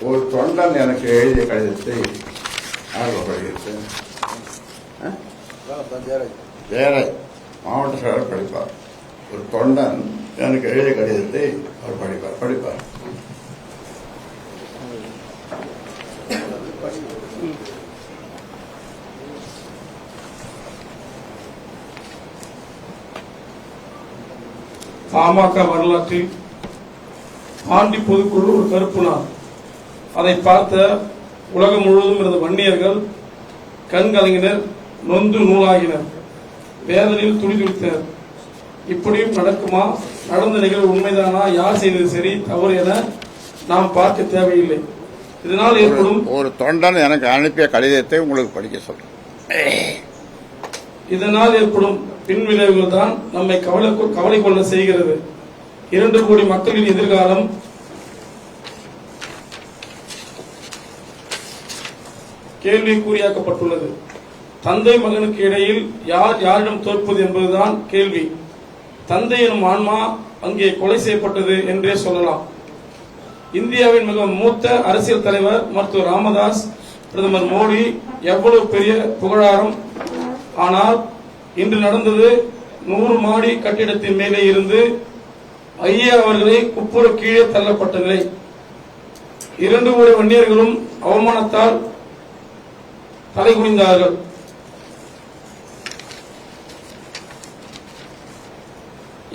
ஒரு தொண்டன் எனக்கு எழுதிய கடிதத்தை ஆர்வப்படுகிறது. ஜெயராஜ் மாவட்ட செயலர் படிப்பார். ஒரு தொண்டன் எனக்கு எழுதிய கடிதத்தை அவர் படிப்பார். பாமக வரலாற்றில் ஆண்டி பொதுக்குழு ஒரு கருப்பு நாள். அதை பார்த்த உலகம் முழுவதும் இருந்த வன்னியர்கள் கண்கலங்கினர், நொந்து நூலாகினர், வேதனையில் துடிதுடித்தனர். இப்படியும் நடக்குமா? நடந்த நிகழ்வு உண்மைதானா? யார் செய்தது சரி தவறு என நாம் பார்க்க தேவையில்லை. இதனால் ஏற்படும் ஒரு தொண்டன் எனக்கு அனுப்பிய கடிதத்தை உங்களுக்கு படிக்க சொல்றேன். இதனால் ஏற்படும் பின்விளைவுகள் தான் நம்மை கவலை கொள்ள செய்கிறது. 2 கோடி மக்களின் எதிர்காலம் கேள்விக்குறியாக்கப்பட்டுள்ளது. தந்தை மகனுக்கு இடையில் யார் யாரிடம் தோற்பது என்பதுதான் கேள்வி. தந்தை எனும் ஆன்மா அங்கே கொலை செய்யப்பட்டது என்றே சொல்லலாம். இந்தியாவின் மிக மூத்த அரசியல் தலைவர் மருத்துவர் ராமதாஸ், பிரதமர் மோடி எவ்வளவு பெரிய புகழாரம். ஆனால் இன்று நடந்தது 100 மாடி கட்டிடத்தின் மேலே இருந்து ஐயா அவர்களை குப்புற கீழே தள்ளப்பட்ட நிலை. 2 கோடி வன்னியர்களும் அவமானத்தால் தலைகுனிந்தார்கள்.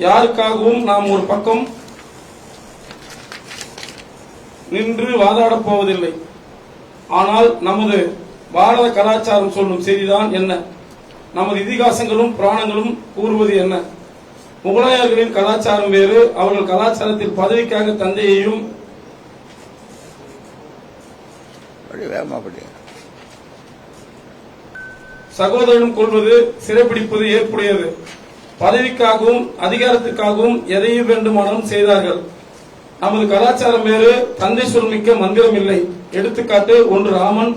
யாருக்காகவும் நாம் ஒரு பக்கம் நின்று வாதாடப் போவதில்லை. ஆனால் நமது பாரத கலாச்சாரம் சொல்லும் செய்திதான் என்ன? நமது இதிகாசங்களும் புராணங்களும் கூறுவது என்ன? முகலாயர்களின் கலாச்சாரம் வேறு. அவர்கள் கலாச்சாரத்தில் பதவிக்காக தந்தையையும் சகோதரனும் கொள்வது, சிறைப்பிடிப்பது ஏற்புடையது. பதவிக்காகவும் அதிகாரத்திற்காகவும் எதையும் வேண்டுமானாலும் செய்தார்கள். நமது கலாச்சாரம் வேறு. தந்தை சொல் மிக்க மந்திரம் இல்லை. எடுத்துக்காட்டு 1 ராமன்,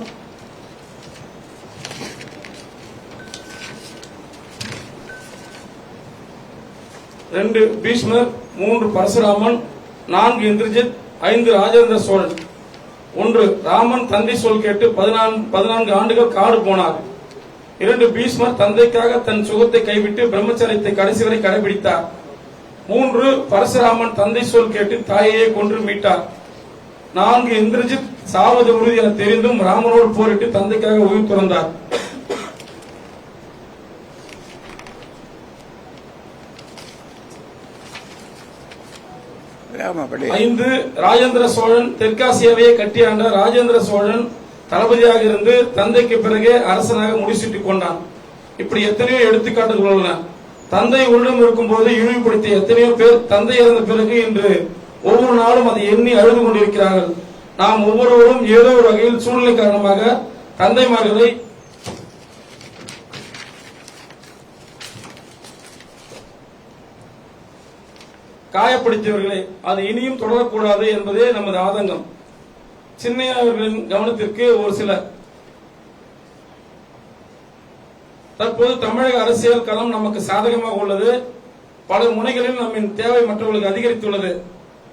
2 பீஷ்மர், 3 பரசுராமன், 4 இந்திரஜித், 5 ராஜேந்திர சோழன். 1 ராமன் தந்தை சொல் கேட்டு 14 ஆண்டுகள் காடு போனார். 2 பீஷ்மர் தந்தைக்காக தன் சுகத்தை கைவிட்டு பிரம்மச்சரியத்தை கடைசி வரை கடைபிடித்தார். 3 பரசுராமன் தந்தை சொல் கேட்டு தாயையே கொன்று மீட்டார். 4 இந்திரஜித் சாவது உறுதி என தெரிந்தும் ராமனோடு போரிட்டு தந்தைக்காக உயிர் துறந்தார். 5 ராஜேந்திர சோழன் தெற்காசியாவையே கட்டியாண்ட ராஜேந்திர சோழன் தளபதியாக இருந்து தந்தைக்கு பிறகே அரசனாக முடிசூட்டிக் கொண்டான். இப்படி எத்தனையோ எடுத்துக்காட்டுகள் உள்ளன. தந்தை உருடம் இருக்கும் போது இழிவுபடுத்திய எத்தனையோ பேர் தந்தை இறந்த பிறகு இன்று ஒவ்வொரு நாளும் அதை எண்ணி அழுது கொண்டிருக்கிறார்கள். நாம் ஒவ்வொருவரும் ஏதோ ஒரு வகையில் சூழ்நிலை காரணமாக தந்தைமார்களை காயப்படுத்தியவர்களை அது இனியும் தொடரக்கூடாது என்பதே நமது ஆதங்கம். சின்னையா அவர்களின் கவனத்திற்கு ஒரு சில தற்போது தமிழக அரசியல் களம் நமக்கு சாதகமாக உள்ளது. பல முனைகளில் நம்மின் தேவை மற்றவர்களுக்கு அதிகரித்துள்ளது.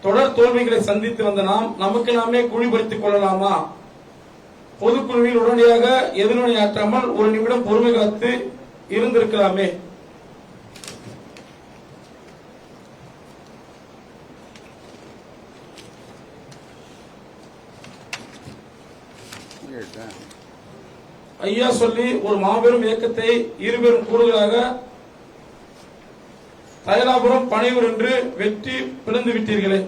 தொடர் தோல்விகளை சந்தித்து வந்த நாம் நமக்கு நாமே குழிபறித்துக் கொள்ளலாமா? பொதுக்குழுவில் உடனடியாக எதிர்வினையாற்றாமல் 1 நிமிடம் பொறுமை காத்து இருந்திருக்கலாமே. ஐயா சொல்லி ஒரு மாபெரும் இயக்கத்தை 2 பெரும் கூறுகளாக தைலாபுரம், பனையூர் என்று வெற்றி பிளந்து விட்டீர்களே.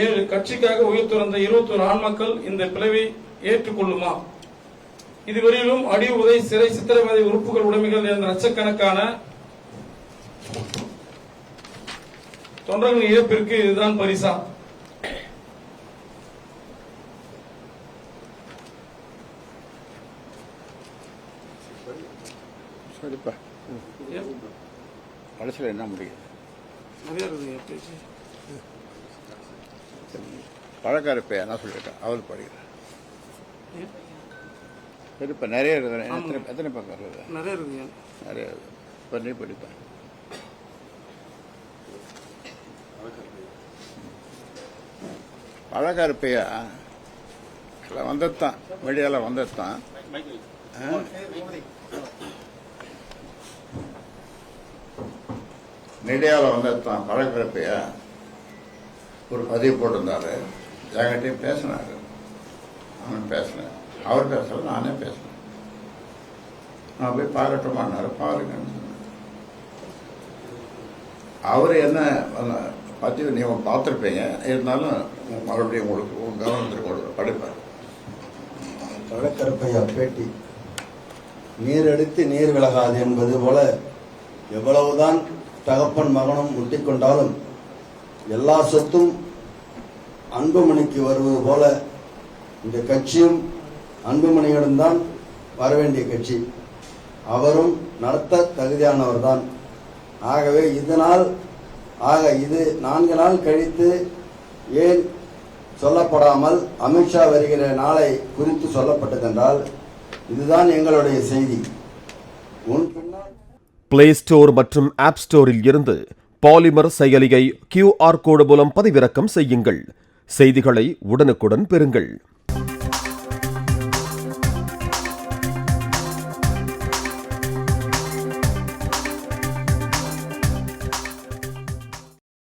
7 கட்சிக்காக உயிர் துறந்த 21 ஆண்மக்கள் இந்த பிளவை ஏற்றுக்கொள்ளுமா? இதுவரையிலும் அடி உதை சிறை சித்திரவதை உறுப்புகள் உடைமைகள் என்ற லட்சக்கணக்கான தொண்டர்களின் இழப்பிற்கு இதுதான் பரிசா? சரிப்பா, கடைசியில் என்ன முடியும்? நிறைய இருக்குங்க பேச்சு. பழக்காரப்பை என்ன சொல்லியிருக்கேன், அவர் படிக்கிறேன். சரிப்பா, நிறைய இருக்குது. எத்தனை பக்கம் இருக்குது? நிறைய இருக்குங்க. நிறைய பண்ணி படிப்பேன். பழக்காரப்பையா எல்லாம் வந்தது தான், மீடியாவில் வந்தது தான். மீடியாவில் வந்தது தான். பழக்காரப்பையா ஒரு பதிவு போட்டிருந்தாரு, என்கிட்டையும் பேசினாரு. அவன் பேசினேன், அவர் பேசல, நானே பேசினேன். நான் போய் பார்க்கட்டுமான்னாரு, பாருங்கன்னு சொன்னேன். அவர் என்ன பதிவு நீங்கள் பார்த்துருப்பீங்க, இருந்தாலும் மறுபடியும் உங்களுக்கு கவனத்திற்கு கொடுக்குற படிப்பார். பழக்கருப்பையா பேட்டி, நீர் எடுத்து நீர் விலகாது என்பது போல எவ்வளவுதான் தகப்பன் மகனும் முட்டிக்கொண்டாலும் எல்லா சொத்தும் அன்புமணிக்கு வருவது போல இந்த கட்சியும் அன்புமணியிடம் தான் வரவேண்டிய கட்சி. அவரும் நடத்த தகுதியானவர் தான். ஆகவே இது 4 நாள் கழித்து ஏன் சொல்லப்படாமல் அமித்ஷா வருகிற நாளை குறித்து சொல்லப்பட்டதென்றால் இதுதான் எங்களுடைய செய்தி. பிளே ஸ்டோர் மற்றும் ஆப் ஸ்டோரில் இருந்து பாலிமர் செயலியை QR கோடு மூலம் பதிவிறக்கம் செய்யுங்கள். செய்திகளை உடனுக்குடன் பெறுங்கள்.